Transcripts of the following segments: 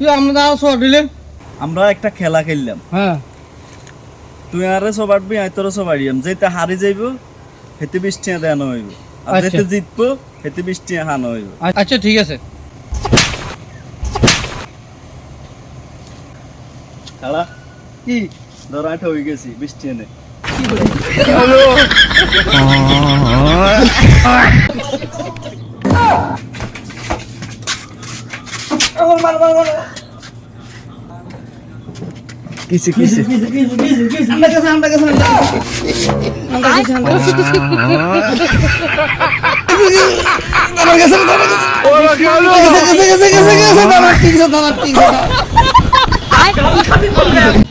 তুই আমরা সব দিলেন আমরা একটা খেলা খেললাম। হ্যাঁ তুই আরে সবাড়বি আই তোর সবাড়িয়াম, যেটা হারি যাইব হেতে 20 টাকা দেন হইব, আর আচ্ছা। যেতে জিতবো হেতে 20 টাকা হানো হইব। আচ্ছা ঠিক আছে। খেলা কি ধর আট হয়ে গেছি 20 টাকা নে। কিসে কিসে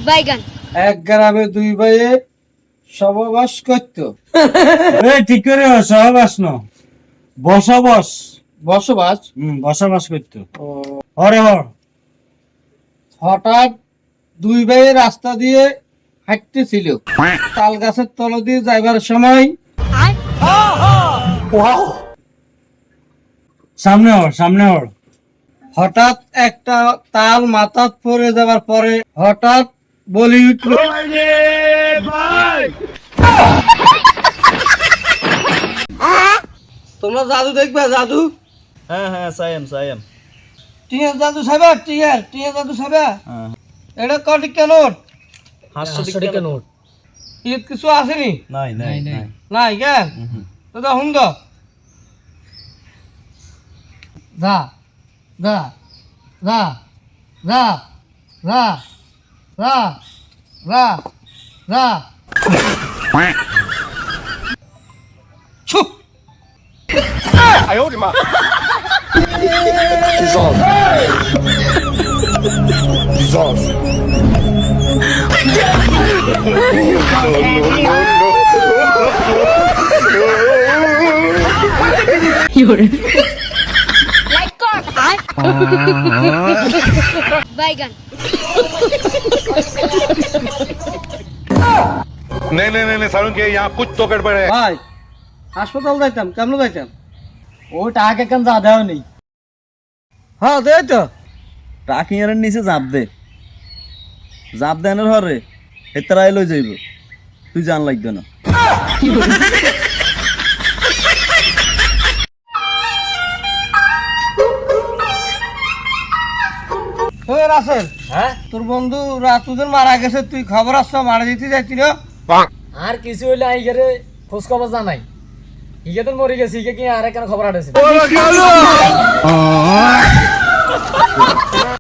বাইগান এক গ্রামে দুই ভাইয়ে সহবাস করতো। ঠিক করে সহবাস ন বসবাস বসবাস। বসবাস করতো। হরে হর হঠাৎ দুই ভাইয়ে রাস্তা দিয়ে হাঁটতেছিল, তাল গাছের তল দিয়ে যাইবার সময় সামনে হর সামনে হর হঠাৎ একটা তাল মাথাত পড়ে যাবার পরে হঠাৎ বলি উঠল, তোমরা জাদু দেখবে? জাদু হ্যাঁ হ্যাঁ সাইম সাইম। টিয়া জাদু সাবা, টিয়া জাদু সাবা। হ্যাঁ এটা কটি কেন 500 টাকা নোট। ঈদ কিছু আসেনি? নাই নাই নাই। নাই কেন? দাদা হুন দা যা যা যা যা যা যা যা যা ছুপ লাইক কর বাইগান नहीं नहीं नहीं नहीं सारुण के यहाँ कुछ तो गड़बड़ है। ভাই হাসপাতাল যাইতাম, কেমন যাইতাম? ও টাকা কেন যা দেও নেই। হ্যাঁ দে তো। ট্রাকিংয়ের নিচে জাপ দে, জাপ দেনের হরে হেতারাই লই যাইব, তুই জান লাগবে না। ওই রাসেল, হ্যাঁ তোর বন্ধু রাতুদের মারা গেছে, তুই খবর আসছ মারা দিতে যাইতি না? আর কিছু হইলে আই গেলে খোঁজ খবর জানাই। ইকে তো মরে গেছে, ইকে কি আর কেন খবর আটেছে?